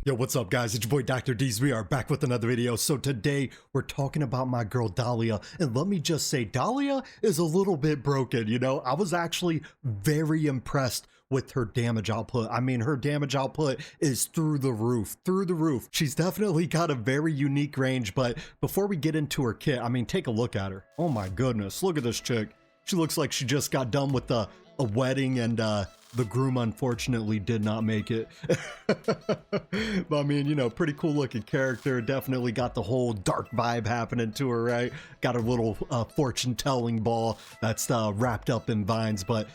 Yo, what's up guys? It's your boy Dr. D's. We are back with another video. So today we're talking about my girl Dahlia, and let me just say Dahlia is a little bit broken. You know, I was actually very impressed with her damage output. I mean, her damage output is through the roof. She's definitely got a very unique range, but before we get into her kit, I mean, take a look at her. Oh my goodness, look at this chick. She looks like she just got done with a wedding, and the groom unfortunately did not make it. But I mean, you know, pretty cool looking character. Definitely got the whole dark vibe happening to her, right? Got a little fortune telling ball that's wrapped up in vines, but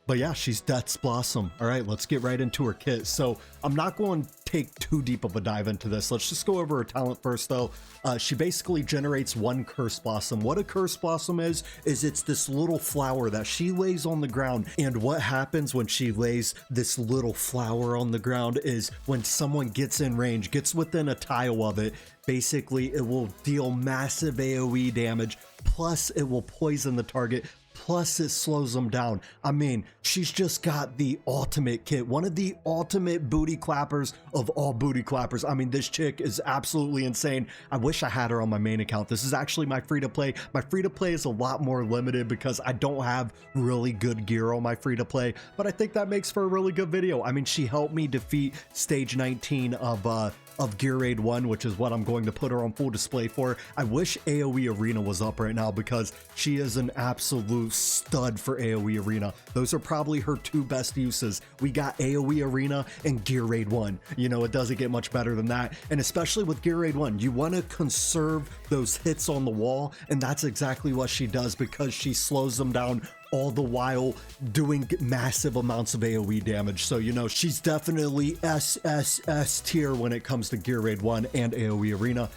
yeah, she's Death's Blossom. All right, let's get right into her kit. So I'm not going to take too deep of a dive into this. Let's just go over her talent first, though. She basically generates one Curse Blossom. What a Curse Blossom is it's this little flower that she lays on the ground. And what happens when she lays this little flower on the ground is when someone gets in range, gets within a tile of it, basically it will deal massive AoE damage, plus it will poison the target, plus it slows them down. I mean, she's just got the ultimate kit, one of the ultimate booty clappers of all booty clappers. I mean, this chick is absolutely insane. I wish I had her on my main account. This is actually my free to play. My free to play is a lot more limited because I don't have really good gear on my free to play, but I think that makes for a really good video. I mean, she helped me defeat stage 19 of Gear Raid 1, which is what I'm going to put her on full display for. I wish AoE Arena was up right now because she is an absolute stud for AoE Arena. Those are probably her two best uses. We got AoE Arena and Gear Raid 1. You know, it doesn't get much better than that. And especially with Gear Raid 1, you want to conserve those hits on the wall, and that's exactly what she does because she slows them down all the while doing massive amounts of AoE damage. So, you know, she's definitely S tier when it comes to Gear Raid 1 and AoE Arena.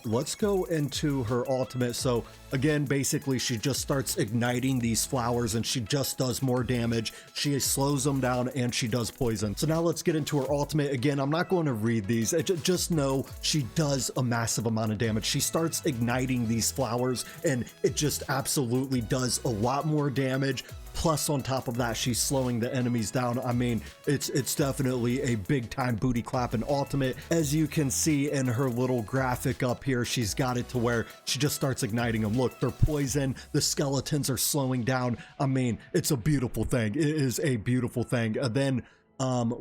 Let's go into her ultimate. So again, basically she just starts igniting these flowers and she just does more damage. She slows them down and she does poison. So now let's get into her ultimate. Again, I'm not going to read these. Just know she does a massive amount of damage. She starts igniting these flowers and it just absolutely does a lot more damage. Plus, on top of that, she's slowing the enemies down. I mean, it's definitely a big time booty clapping ultimate. As you can see in her little graphic up here, she's got it to where she just starts igniting them. Look, they're poison. The skeletons are slowing down. I mean, it's a beautiful thing. It is a beautiful thing. Then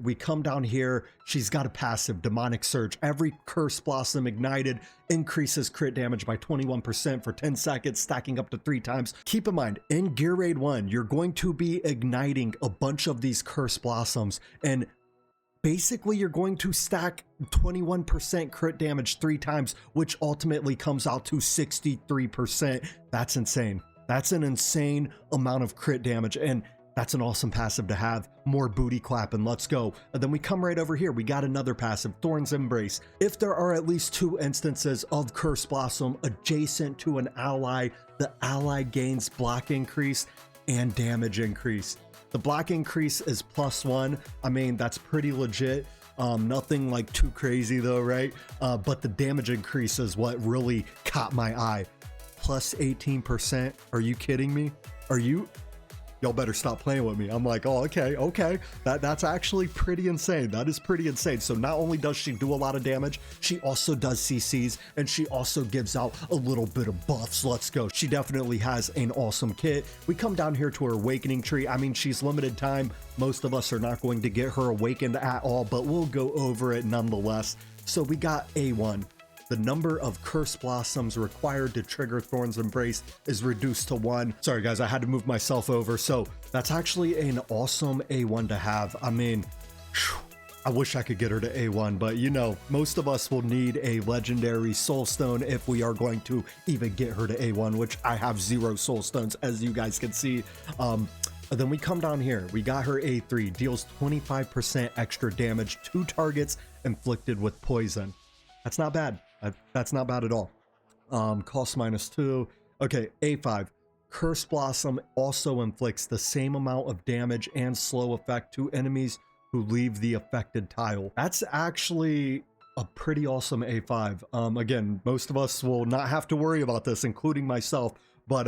we come down here. She's got a passive Demonic Surge. Every Curse Blossom ignited increases crit damage by 21% for 10 seconds, stacking up to 3 times. Keep in mind, in Gear Raid 1, you're going to be igniting a bunch of these Curse Blossoms, and basically you're going to stack 21% crit damage 3 times, which ultimately comes out to 63%. That's insane. That's an insane amount of crit damage, and that's an awesome passive to have. More booty clapping, let's go. And then we come right over here, we got another passive, Thorn's Embrace. If there are at least 2 instances of Curse Blossom adjacent to an ally, the ally gains block increase and damage increase. The block increase is +1. I mean, that's pretty legit. Nothing like too crazy though, right? But the damage increase is what really caught my eye. Plus 18%, are you kidding me? Y'all better stop playing with me. I'm like, oh, okay. That's actually pretty insane. That is pretty insane. So not only does she do a lot of damage, she also does CCs, and she also gives out a little bit of buffs. Let's go. She definitely has an awesome kit. We come down here to her Awakening Tree. I mean, she's limited time. Most of us are not going to get her awakened at all, but we'll go over it nonetheless. So we got A1. The number of Curse Blossoms required to trigger Thorn's Embrace is reduced to 1. Sorry guys, I had to move myself over. So that's actually an awesome A1 to have. I mean, I wish I could get her to A1, but you know, most of us will need a legendary soul stone if we are going to even get her to A1, which I have 0 soul stones, as you guys can see. Then we come down here, we got her A3, deals 25% extra damage to targets inflicted with poison. That's not bad. That's not bad at all. Cost -2. Okay, A5. Curse Blossom also inflicts the same amount of damage and slow effect to enemies who leave the affected tile. That's actually a pretty awesome A5. Again, most of us will not have to worry about this, including myself, but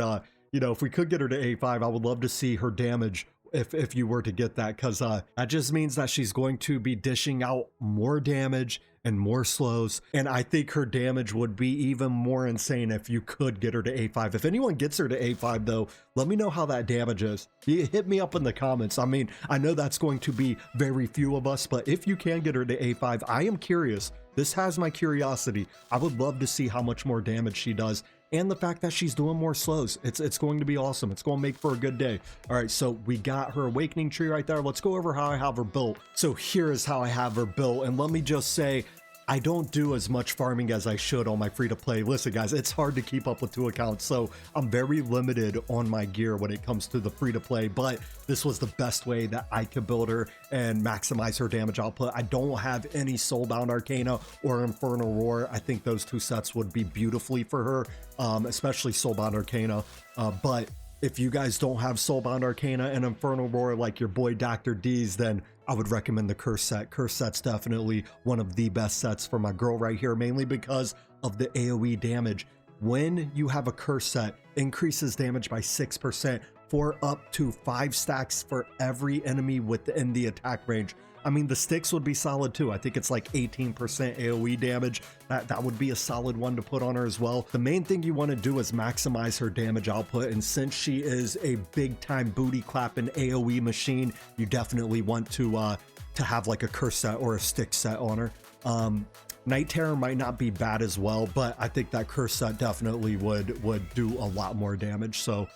you know, if we could get her to A5, I would love to see her damage if you were to get that, because that just means that she's going to be dishing out more damage and more slows, and I think her damage would be even more insane if you could get her to A5. If anyone gets her to A5 though, let me know how that damage is. Hit me up in the comments. I mean, I know that's going to be very few of us, but if you can get her to A5, I am curious. This has my curiosity. I would love to see how much more damage she does, and the fact that she's doing more slows. It's going to be awesome. It's going to make for a good day. All right, so we got her awakening tree right there. Let's go over how I have her built. So here is how I have her built, and let me just say, I don't do as much farming as I should on my free-to-play. Listen, guys, it's hard to keep up with 2 accounts, so I'm very limited on my gear when it comes to the free-to-play, but this was the best way that I could build her and maximize her damage output. I don't have any Soulbound Arcana or Infernal Roar. I think those 2 sets would be beautifully for her, especially Soulbound Arcana, but if you guys don't have Soulbound Arcana and Infernal Roar like your boy Dr. D's, then I would recommend the Curse set. Curse set's definitely one of the best sets for my girl right here, mainly because of the AoE damage. When you have a Curse set, increases damage by 6% for up to 5 stacks for every enemy within the attack range. I mean, the sticks would be solid too. I think it's like 18% AoE damage. That would be a solid one to put on her as well. The main thing you want to do is maximize her damage output, and since she is a big time booty clapping AoE machine, you definitely want to have like a curse set or a stick set on her. Night Terror might not be bad as well, but I think that curse set definitely would do a lot more damage. So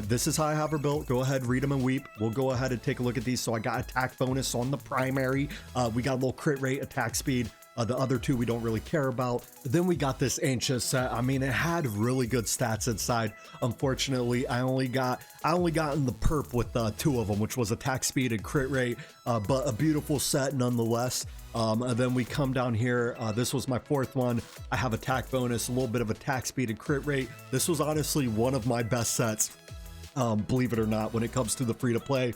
this is how I have her built. Go ahead, read them and weep. We'll go ahead and take a look at these. So I got attack bonus on the primary. We got a little crit rate, attack speed. The other 2 we don't really care about. Then we got this ancient set. I mean, it had really good stats inside. Unfortunately, I only got in the perp with 2 of them, which was attack speed and crit rate, but a beautiful set nonetheless. And then we come down here. This was my 4th one. I have attack bonus, a little bit of attack speed and crit rate. This was honestly one of my best sets, believe it or not, when it comes to the free-to-play.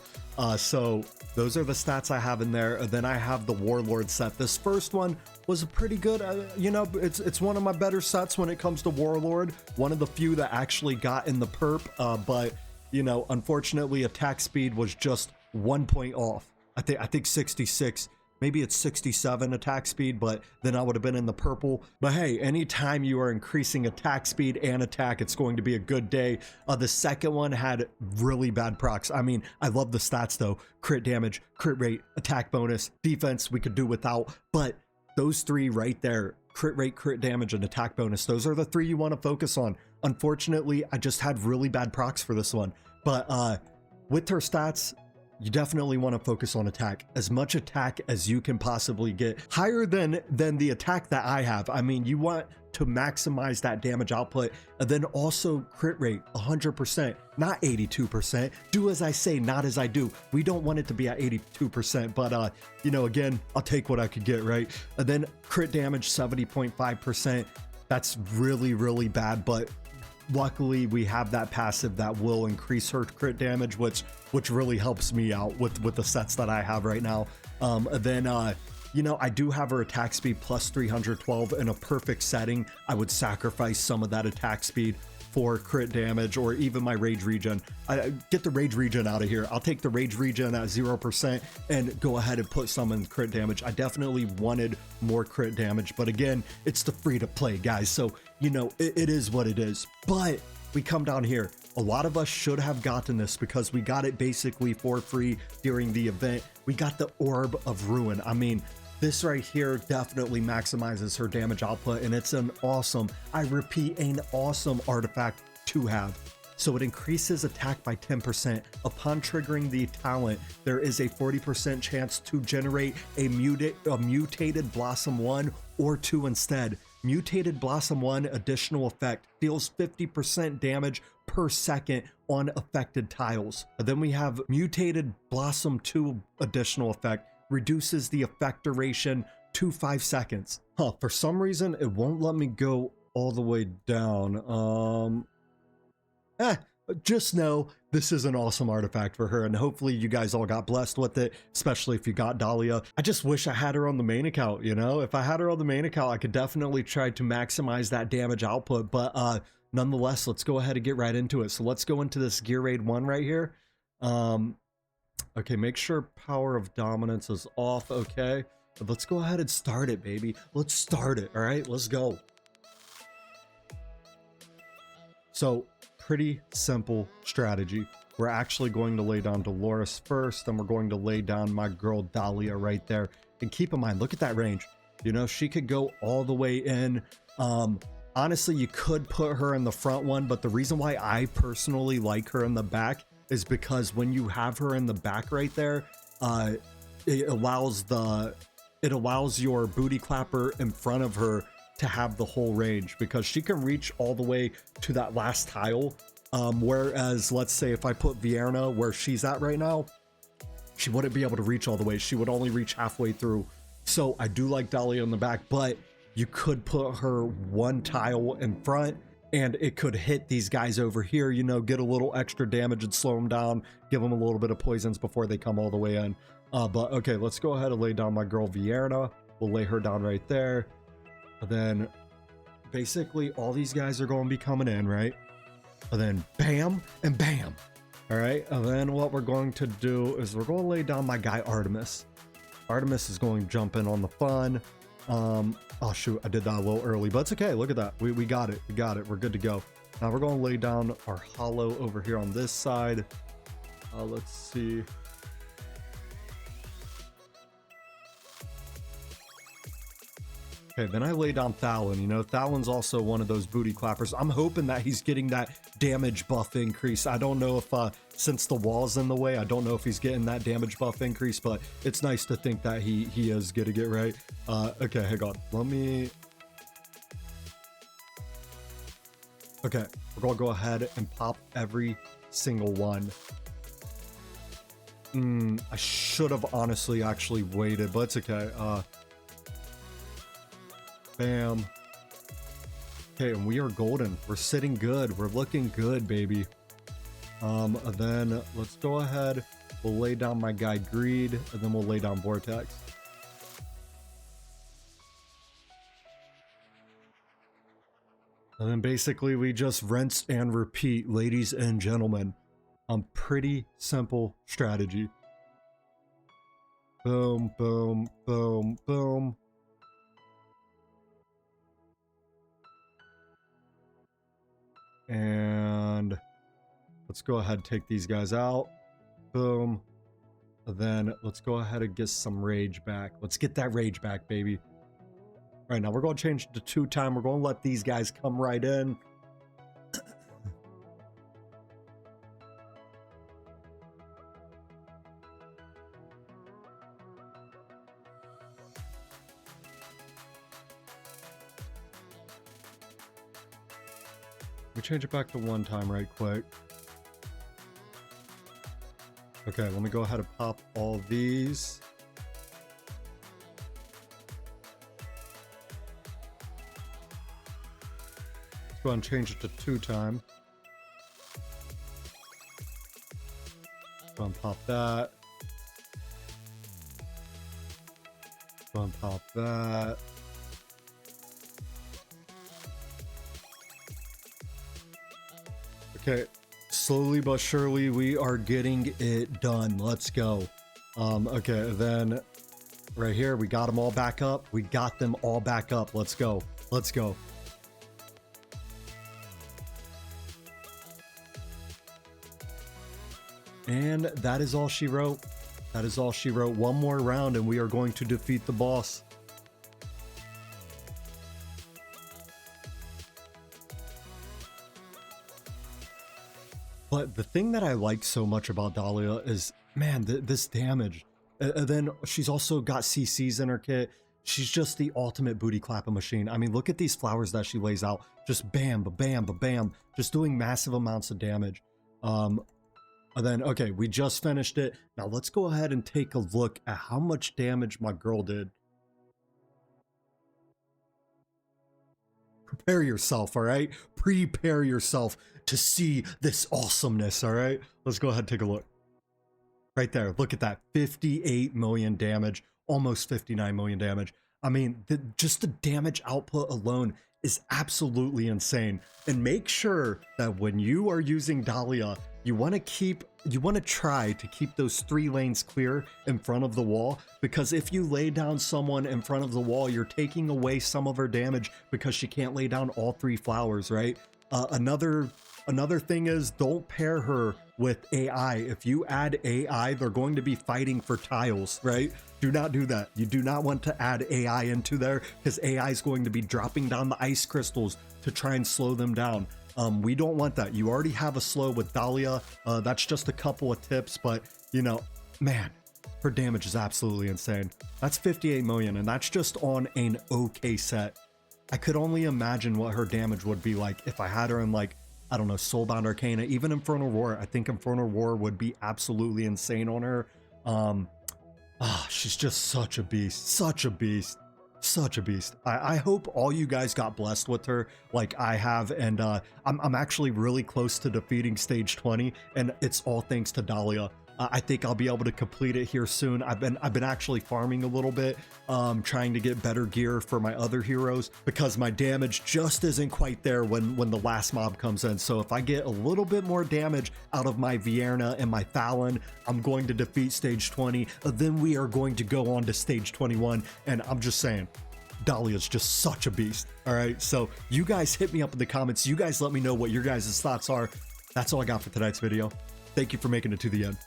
So those are the stats I have in there. And then I have the Warlord set. This first one was a pretty good, you know, it's one of my better sets when it comes to Warlord. One of the few that actually got in the perp, but, you know, unfortunately, attack speed was just 1 point off. I think 66. Maybe it's 67 attack speed, but then I would have been in the purple. But hey, anytime you are increasing attack speed and attack, it's going to be a good day. The second one had really bad procs. I mean, I love the stats though. Crit damage, crit rate, attack bonus, defense we could do without. But those 3 right there, crit rate, crit damage, and attack bonus, those are the 3 you want to focus on. Unfortunately, I just had really bad procs for this one. But with her stats, you definitely want to focus on attack. As much attack as you can possibly get. Higher than the attack that I have. I mean, you want to maximize that damage output, and then also crit rate 100%, not 82%. Do as I say, not as I do. We don't want it to be at 82%, but you know, again, I'll take what I could get, right? And then crit damage 70.5%. That's really, really bad, but luckily we have that passive that will increase her crit damage, which really helps me out with the sets that I have right now. You know, I do have her attack speed plus 312. In a perfect setting, I would sacrifice some of that attack speed for crit damage or even my rage regen. Get the rage regen out of here. I'll take the rage regen at 0% and go ahead and put some in crit damage. I definitely wanted more crit damage, but again, it's the free to play, guys. So, you know, it is what it is. But we come down here. A lot of us should have gotten this because we got it basically for free during the event. We got the Orb of Ruin. I mean, this right here definitely maximizes her damage output, and it's an awesome, I repeat, an awesome artifact to have. So it increases attack by 10%. Upon triggering the talent, there is a 40% chance to generate a mutated Blossom 1 or 2 instead. Mutated Blossom 1 additional effect deals 50% damage per second on affected tiles. And then we have Mutated Blossom 2 additional effect, reduces the effect duration to 5 seconds. For some reason, it won't let me go all the way down. Just know this is an awesome artifact for her, and hopefully you guys all got blessed with it, especially if you got Dahlia. I just wish I had her on the main account, you know? If I had her on the main account, I could definitely try to maximize that damage output, but nonetheless, let's go ahead and get right into it. So let's go into this Gear Raid 1 right here. Okay, make sure power of dominance is off, okay? But let's go ahead and start it, baby. Let's start it, all right? Let's go. So, pretty simple strategy. We're actually going to lay down Dolores first, then we're going to lay down my girl Dahlia right there. And keep in mind, look at that range. You know, she could go all the way in. Honestly, you could put her in the front one, but the reason why I personally like her in the back is because when you have her in the back right there, it allows your booty clapper in front of her to have the whole range, because she can reach all the way to that last tile. Whereas, let's say if I put Vierna where she's at right now, she wouldn't be able to reach all the way. She would only reach halfway through. So I do like Dahlia in the back, but you could put her one tile in front and it could hit these guys over here, you know, get a little extra damage and slow them down, give them a little bit of poisons before they come all the way in. But okay, let's go ahead and lay down my girl Vierna. We'll lay her down right there. And then basically all these guys are going to be coming in, right? And then bam and bam. All right, and then what we're going to do is we're going to lay down my guy Artemis. Artemis is going to jump in on the fun. Oh shoot, I did that a little early, but it's okay. Look at that. We got it. We got it. We're good to go. Now we're going to lay down our hollow over here on this side. Let's see. Okay, then I lay down Thalon. You know, Thalon's also one of those booty clappers. I'm hoping that he's getting that damage buff increase. I don't know if, since the wall's in the way, I don't know if he's getting that damage buff increase, but it's nice to think that he is getting it, right? Okay, hang on. Let me... Okay, we're gonna go ahead and pop every single one. I should have honestly actually waited, but it's okay. Bam. Okay, and we are golden. We're sitting good. We're looking good, baby. Then let's go ahead. We'll lay down my guy Greed, and then we'll lay down Vortex. And then basically we just rinse and repeat, ladies and gentlemen. Pretty simple strategy. Boom, boom, boom, boom. And let's go ahead and take these guys out. Boom. And then let's go ahead and get some rage back. Let's get that rage back, baby. All right, now we're going to change it to 2-time. We're going to let these guys come right in. We change it back to 1-time right quick. Okay, let me go ahead and pop all these. Let's go ahead and change it to 2-time. Go and pop that. Go and pop that. Okay, slowly but surely we are getting it done. Let's go. Okay, then right here we got them all back up. We got them all back up. Let's go. Let's go. And that is all she wrote. That is all she wrote. One more round and we are going to defeat the boss. But the thing that I like so much about Dahlia is, man, this damage. And then she's also got CCs in her kit. She's just the ultimate booty clapping machine. I mean, look at these flowers that she lays out. Just bam, ba-bam, ba-bam. Just doing massive amounts of damage. And then, okay, we just finished it. Now let's go ahead and take a look at how much damage my girl did. Prepare yourself, all right? Prepare yourself to see this awesomeness, all right? Let's go ahead and take a look. Right there, look at that. 58 million damage, almost 59 million damage. I mean, just the damage output alone is absolutely insane. And make sure that when you are using Dahlia, you want to try to keep those 3 lanes clear in front of the wall, because if you lay down someone in front of the wall, you're taking away some of her damage because she can't lay down all 3 flowers, right? Another thing is, don't pair her with AI. If you add AI, they're going to be fighting for tiles, right? Do not do that. You do not want to add AI into there, because AI is going to be dropping down the ice crystals to try and slow them down. We don't want that. You already have a slow with Dahlia. That's just a couple of tips, but you know, man, her damage is absolutely insane. That's 58 million, and that's just on an okay set. I could only imagine what her damage would be like if I had her in, like, I don't know, Soulbound Arcana, even Infernal Roar. I think Infernal Roar would be absolutely insane on her. She's just such a beast, such a beast, such a beast. I hope all you guys got blessed with her like I have, and I'm actually really close to defeating stage 20, and it's all thanks to Dahlia. I think I'll be able to complete it here soon. I've been actually farming a little bit, trying to get better gear for my other heroes, because my damage just isn't quite there when the last mob comes in. So if I get a little bit more damage out of my Vierna and my Fallon, I'm going to defeat stage 20. Then we are going to go on to stage 21, and I'm just saying, Dahlia's just such a beast. All right, so you guys hit me up in the comments. You guys let me know what your guys' thoughts are. That's all I got for tonight's video. Thank you for making it to the end.